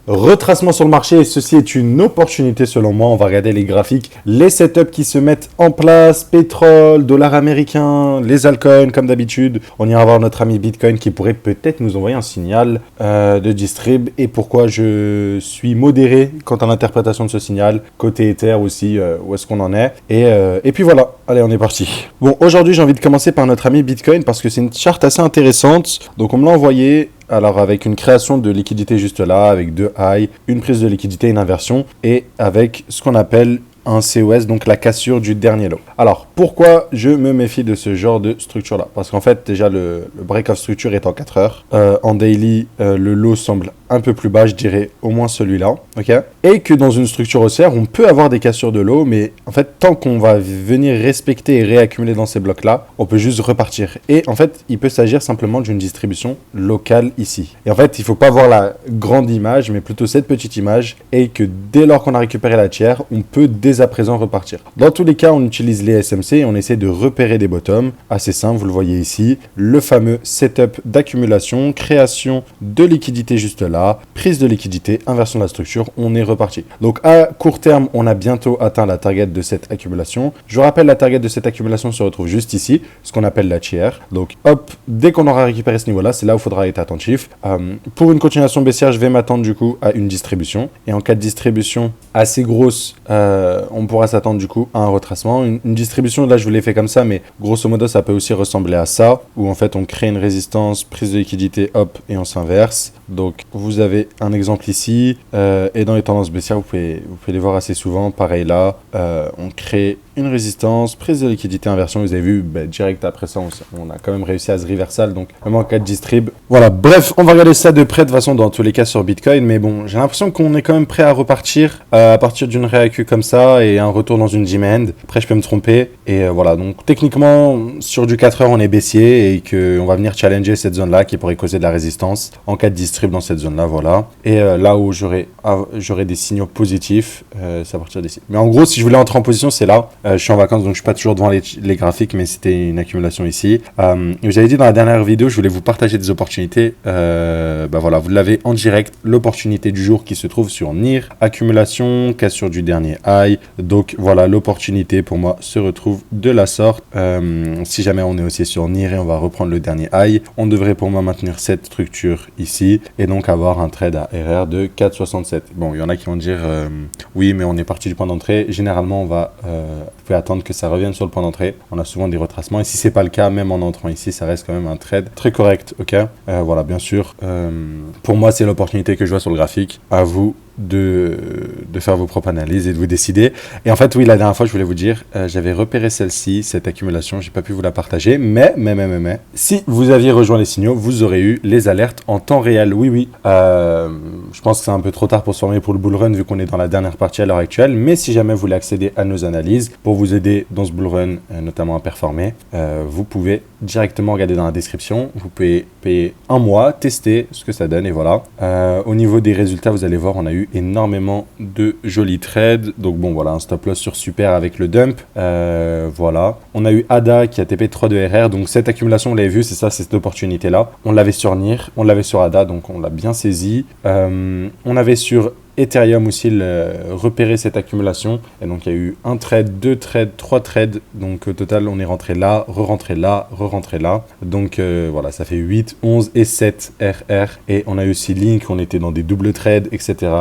Retracement sur le marché, ceci est une opportunité selon moi. On va regarder les graphiques, les setups qui se mettent en place, pétrole, dollar américain, les altcoins comme d'habitude. On ira voir notre ami Bitcoin qui pourrait peut-être nous envoyer un signal de distrib et pourquoi je suis modéré quant à l'interprétation de ce signal. Côté Ether aussi, où est-ce qu'on en est. Et puis voilà, allez on est parti. Bon, aujourd'hui j'ai envie de commencer par notre ami Bitcoin parce que c'est une charte assez intéressante. Donc on me l'a envoyé. Alors avec une création de liquidité juste là, avec deux highs, une prise de liquidité, une inversion, et avec ce qu'on appelle un COS, donc la cassure du dernier lot. Alors, pourquoi je me méfie de ce genre de structure-là? Parce qu'en fait, déjà, le break-off structure est en 4 heures. En daily, le lot semble un peu plus bas, je dirais au moins celui-là. Ok. Et que dans une structure haussière, on peut avoir des cassures de lot, mais en fait, tant qu'on va venir respecter et réaccumuler dans ces blocs-là, on peut juste repartir. Et en fait, il peut s'agir simplement d'une distribution locale ici. Et en fait, il ne faut pas voir la grande image, mais plutôt cette petite image, et que dès lors qu'on a récupéré la tiers, on peut dès à présent repartir. Dans tous les cas, on utilise les SMC et on essaie de repérer des bottoms. Assez simple, vous le voyez ici. Le fameux setup d'accumulation, création de liquidité juste là, prise de liquidité, inversion de la structure, on est reparti. Donc à court terme, on a bientôt atteint la target de cette accumulation. Je rappelle, la target de cette accumulation se retrouve juste ici, ce qu'on appelle la tiers. Donc hop, dès qu'on aura récupéré ce niveau-là, c'est là où il faudra être attentif. Pour une continuation baissière, je vais m'attendre du coup à une distribution. Et en cas de distribution assez grosse, on pourra s'attendre du coup à un retracement. Une distribution, là je vous l'ai fait comme ça, mais grosso modo ça peut aussi ressembler à ça, où en fait on crée une résistance, prise de liquidité, hop, et on s'inverse. Donc vous avez un exemple ici, et dans les tendances baissières, vous pouvez les voir assez souvent. Pareil là, on crée une résistance, prise de liquidité, inversion. Vous avez vu, direct après ça, on a quand même réussi à se reversal, donc même en cas de distrib. Voilà, bref, on va regarder ça de près de toute façon dans tous les cas sur Bitcoin, mais bon, j'ai l'impression qu'on est quand même prêt à repartir à partir d'une réaccu comme ça et un retour dans une demand. Après, je peux me tromper. Et voilà, donc techniquement, sur du 4 heures, on est baissier et qu'on va venir challenger cette zone-là qui pourrait causer de la résistance en cas de distrib dans cette zone-là, voilà. Et là où j'aurai des signaux positifs, c'est à partir d'ici. Mais en gros, si je voulais entrer en position, c'est là. Je suis en vacances, donc je suis pas toujours devant les graphiques, mais c'était une accumulation ici. J'avais dit dans la dernière vidéo, je voulais vous partager des opportunités. Voilà, vous l'avez en direct, l'opportunité du jour qui se trouve sur NIR, accumulation, cassure du dernier high. Donc voilà, l'opportunité pour moi se retrouve de la sorte. Si jamais on est aussi sur NIR et on va reprendre le dernier high, on devrait pour moi maintenir cette structure ici et donc avoir un trade à RR de 4,67. Bon, il y en a qui vont dire oui, mais on est parti du point d'entrée. Généralement, vous pouvez attendre que ça revienne sur le point d'entrée. On a souvent des retracements et si c'est pas le cas, même en entrant ici, ça reste quand même un trade très correct. Ok, voilà, bien sûr. Pour moi, c'est l'opportunité que je vois sur le graphique. À vous de faire vos propres analyses et de vous décider. Et en fait, oui, la dernière fois, je voulais vous dire, j'avais repéré celle-ci, cette accumulation, j'ai pas pu vous la partager, mais, si vous aviez rejoint les signaux, vous aurez eu les alertes en temps réel. Oui. Je pense que c'est un peu trop tard pour se former pour le bull run vu qu'on est dans la dernière partie à l'heure actuelle, mais si jamais vous voulez accéder à nos analyses pour vous aider dans ce bull run, notamment à performer, vous pouvez directement regarder dans la description. Vous pouvez payer un mois, tester ce que ça donne et voilà. Au niveau des résultats, vous allez voir, on a eu énormément de jolis trades. Donc bon, voilà, un stop loss sur Super avec le dump. Voilà. On a eu ADA qui a TP 3 de RR. Donc cette accumulation, vous l'avez vu, c'est ça, c'est cette opportunité-là. On l'avait sur NIR, on l'avait sur ADA, donc on l'a bien saisi. On avait sur Ethereum aussi repérer cette accumulation et donc il y a eu un trade, deux trades, trois trades, donc au total on est rentré là, re-rentré là, re-rentré là, donc voilà, ça fait 8, 11 et 7 RR et on a eu aussi Link, on était dans des doubles trades, etc.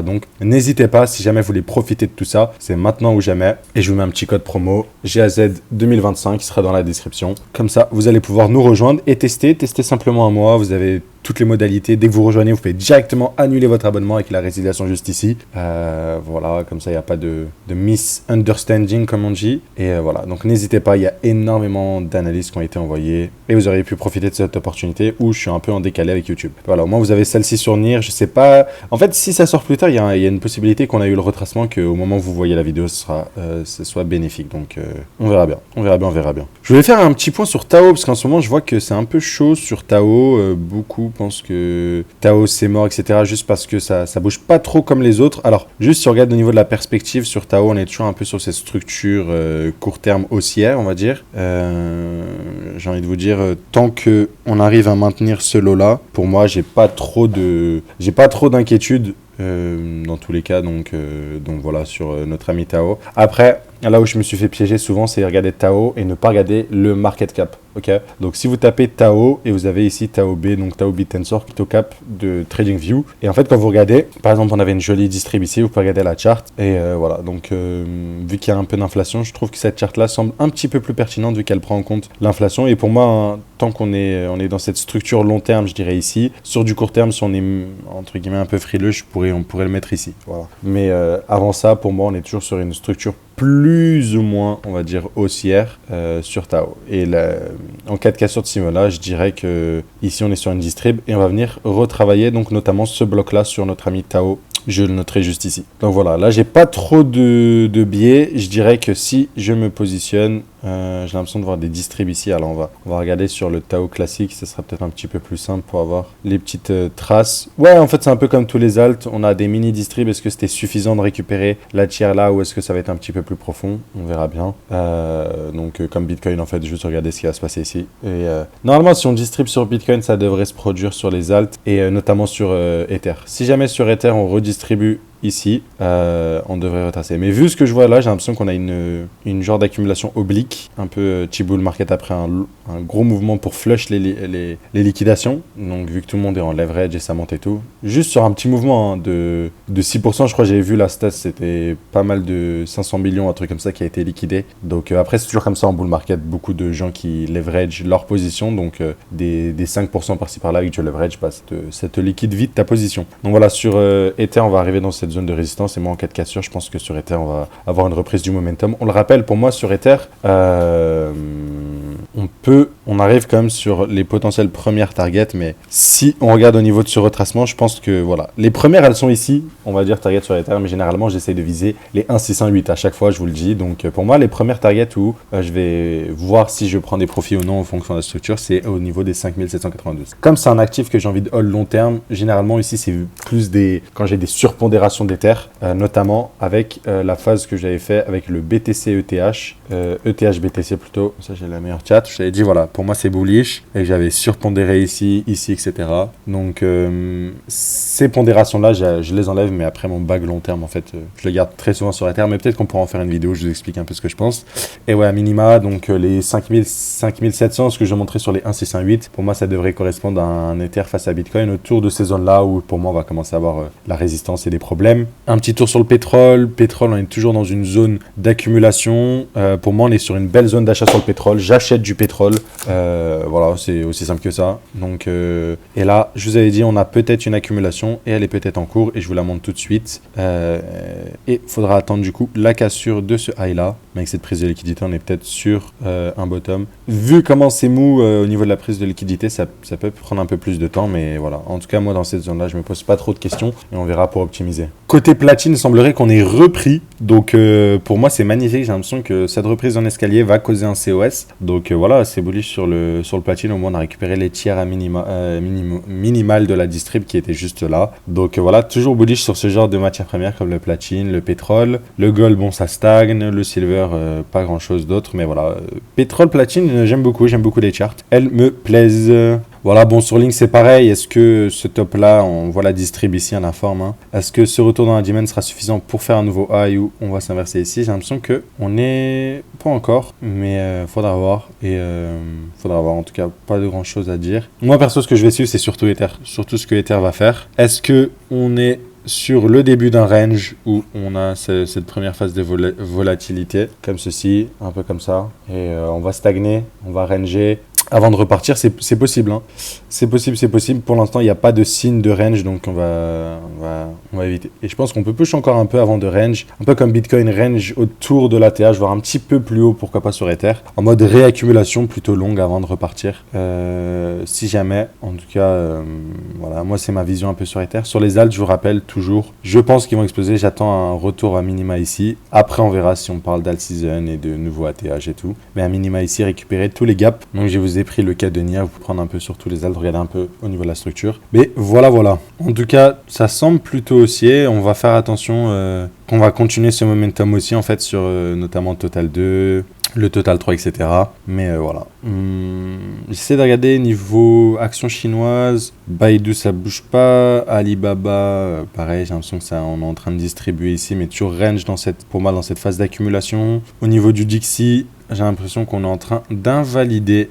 Donc n'hésitez pas, si jamais vous voulez profiter de tout ça, c'est maintenant ou jamais. Et je vous mets un petit code promo GAZ 2025 qui sera dans la description, comme ça vous allez pouvoir nous rejoindre et tester simplement un mois. Vous avez toutes les modalités. Dès que vous rejoignez, vous pouvez directement annuler votre abonnement avec la résiliation juste ici. Voilà, comme ça, il n'y a pas de misunderstanding, comme on dit. Et voilà, donc n'hésitez pas, il y a énormément d'analyses qui ont été envoyées et vous auriez pu profiter de cette opportunité où je suis un peu en décalé avec YouTube. Voilà, au moins, vous avez celle-ci sur NIR. Je sais pas. En fait, si ça sort plus tard, il y a une possibilité qu'on a eu le retracement, qu'au moment où vous voyez la vidéo, ce soit bénéfique. Donc, on verra bien. On verra bien. Je voulais faire un petit point sur Tao parce qu'en ce moment, je vois que c'est un peu chaud sur Tao. Beaucoup pensent que Tao c'est mort, etc. Juste parce que ça bouge pas trop comme les autres. Alors, juste si on regarde au niveau de la perspective sur Tao, on est toujours un peu sur cette structure court terme haussière, on va dire. J'ai envie de vous dire, tant que on arrive à maintenir ce lot-là, pour moi, j'ai pas trop d'inquiétude. Dans tous les cas, donc voilà, sur notre ami Tao. Après, là où je me suis fait piéger souvent, c'est regarder Tao et ne pas regarder le market cap. Ok, donc si vous tapez Tao et vous avez ici Tao B, donc Tao Bit Tensor, qui est au cap de TradingView. Et en fait, quand vous regardez, par exemple, on avait une jolie distrib ici, vous pouvez regarder la chart. Et voilà, donc vu qu'il y a un peu d'inflation, je trouve que cette chart-là semble un petit peu plus pertinente vu qu'elle prend en compte l'inflation. Et pour moi, hein, tant qu'on est dans cette structure long terme, je dirais ici, sur du court terme, si on est entre guillemets un peu frileux, on pourrait le mettre ici. Voilà. Mais avant ça, pour moi, on est toujours sur une structure plus ou moins, on va dire, haussière sur Tao. Et en cas de cassure de ce niveau-là, je dirais que ici on est sur une distrib et on va venir retravailler donc notamment ce bloc-là sur notre ami Tao. Je le noterai juste ici. Donc voilà, là j'ai pas trop de biais. Je dirais que si je me positionne, j'ai l'impression de voir des distribs ici. Alors on va regarder sur le Tao classique, ce sera peut-être un petit peu plus simple pour avoir les petites traces. Ouais, en fait c'est un peu comme tous les alts, on a des mini distribs. Est-ce que c'était suffisant de récupérer la tier là ou est-ce que ça va être un petit peu plus profond? On verra bien. Donc comme Bitcoin en fait, juste regarder ce qui va se passer ici. Et normalement si on distribue sur Bitcoin, ça devrait se produire sur les alts et notamment sur Ether. Si jamais sur Ether on redistribue ici, on devrait retracer. Mais vu ce que je vois là, j'ai l'impression qu'on a une genre d'accumulation oblique, un peu bull market après un gros mouvement pour flush les liquidations. Donc vu que tout le monde est en leverage et ça monte et tout. Juste sur un petit mouvement hein, de 6%, je crois que j'avais vu la stat, c'était pas mal de 500 millions, un truc comme ça qui a été liquidé. Donc après c'est toujours comme ça en bull market, beaucoup de gens qui leverage leur position, donc des 5% par-ci par-là avec du leverage, bah, ça te liquide vite ta position. Donc voilà, sur Ether, on va arriver dans cette zone de résistance et moi en cas de cassure, je pense que sur Ether, on va avoir une reprise du momentum. On le rappelle, pour moi sur Ether, on arrive quand même sur les potentielles premières targets, mais si on regarde au niveau de ce retracement, je pense que voilà, les premières elles sont ici, on va dire target sur Ether, mais généralement j'essaie de viser les 1,618 à chaque fois, je vous le dis. Donc pour moi, les premières targets où je vais voir si je prends des profits ou non en fonction de la structure, c'est au niveau des 5792. Comme c'est un actif que j'ai envie de hold long terme, généralement ici c'est plus quand j'ai des surpondérations d'Ether, notamment avec la phase que j'avais fait avec le BTC ETH, ETH BTC plutôt, ça j'ai la meilleure chat. Je t'avais dit voilà, pour moi c'est bullish et j'avais surpondéré ici, etc. Donc ces pondérations-là, je les enlève, mais après mon bag long terme, en fait, je le garde très souvent sur Ether, mais peut-être qu'on pourra en faire une vidéo, je vous explique un peu ce que je pense. Et ouais, à minima, donc les 5700, ce que je montrais sur les 1,618, pour moi ça devrait correspondre à un Ether face à Bitcoin autour de ces zones-là où pour moi on va commencer à avoir la résistance et des problèmes. Un petit tour sur le pétrole, on est toujours dans une zone d'accumulation. Pour moi on est sur une belle zone d'achat sur le pétrole, j'achète du pétrole, voilà, c'est aussi simple que ça. Donc et là je vous avais dit on a peut-être une accumulation et elle est peut-être en cours et je vous la montre tout de suite. Et il faudra attendre du coup la cassure de ce high là, mais avec cette prise de liquidité on est peut-être sur un bottom. Vu comment c'est mou au niveau de la prise de liquidité, ça peut prendre un peu plus de temps, mais voilà, en tout cas moi dans cette zone là je me pose pas trop de questions et on verra pour optimiser. Côté platine, il semblerait qu'on ait repris, donc pour moi c'est magnifique, j'ai l'impression que cette reprise en escalier va causer un COS, donc voilà, c'est bullish sur le platine. Au moins on a récupéré les tiers à minimal de la distrib qui était juste là, donc voilà, toujours bullish sur ce genre de matières premières comme le platine, le pétrole, le gold, bon ça stagne, le silver pas grand chose d'autre, mais voilà, pétrole, platine, j'aime beaucoup les charts, elles me plaisent. Voilà, bon, sur Link, c'est pareil. Est-ce que ce top-là, on voit la distrib ici en informe, hein. Est-ce que ce retour dans la demand sera suffisant pour faire un nouveau high ou on va s'inverser ici? J'ai l'impression qu'on n'est pas encore, mais faudra voir. Et faudra voir, en tout cas, pas de grand-chose à dire. Moi, perso, ce que je vais suivre, c'est surtout Ether. Surtout ce que Ether va faire. Est-ce que on est sur le début d'un range où on a cette première phase de volatilité, comme ceci, un peu comme ça, et on va stagner, on va ranger. Avant de repartir, c'est possible, hein. C'est possible. Pour l'instant, il n'y a pas de signe de range, donc on va éviter. Et je pense qu'on peut push encore un peu avant de range, un peu comme Bitcoin range autour de l'ATH, voire un petit peu plus haut, pourquoi pas sur Ether, en mode réaccumulation plutôt longue avant de repartir. Si jamais, en tout cas, voilà, moi c'est ma vision un peu sur Ether. Sur les alts, je vous rappelle toujours, je pense qu'ils vont exploser. J'attends un retour à minima ici. Après, on verra si on parle d'alt season et de nouveau ATH et tout. Mais à minima ici, récupérer tous les gaps. Donc je vais vous vous ai pris le cas de Nia, vous pouvez prendre un peu sur tous les alts, regarder un peu au niveau de la structure. Mais voilà. En tout cas, ça semble plutôt haussier. On va faire attention qu'on va continuer ce momentum aussi, en fait, sur notamment Total 2, le Total 3, etc. Mais voilà. J'essaie de regarder niveau action chinoise. Baidu, ça bouge pas. Alibaba, pareil, j'ai l'impression que ça, on est en train de distribuer ici, mais toujours range pour moi dans cette phase d'accumulation. Au niveau du Dixie, j'ai l'impression qu'on est en train d'invalider.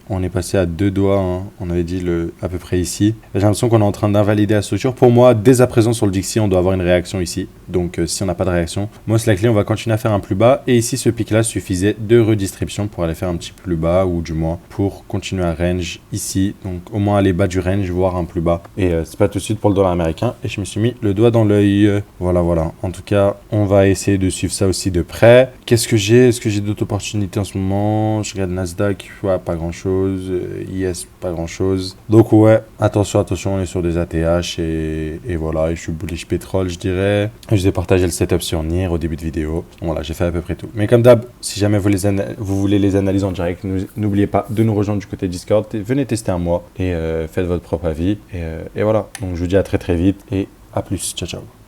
On est passé à 2 doigts, hein. On avait dit à peu près ici. J'ai l'impression qu'on est en train d'invalider la structure. Pour moi, dès à présent sur le Dixie, on doit avoir une réaction ici. Donc si on n'a pas de réaction, most likely on va continuer à faire un plus bas. Et ici, ce pic-là suffisait de redistribution pour aller faire un petit plus bas, ou du moins pour continuer à range ici. Donc au moins aller bas du range, voire un plus bas. Et c'est pas tout de suite pour le dollar américain. Et je me suis mis le doigt dans l'œil. Voilà. En tout cas, on va essayer de suivre ça aussi de près. Qu'est-ce que j'ai? Est-ce que j'ai d'autres opportunités en ce moment? Je regarde Nasdaq, ouais, pas grand-chose. IS, pas grand-chose. Donc ouais, attention, on est sur des ATH et voilà. Et je suis bullish pétrole, je dirais. Je vous ai partagé le setup sur NIR au début de vidéo. Voilà, j'ai fait à peu près tout. Mais comme d'hab, si jamais vous voulez les analyses en direct, n'oubliez pas de nous rejoindre du côté Discord. Venez tester un mois et faites votre propre avis. Et voilà. Donc je vous dis à très vite et à plus. Ciao.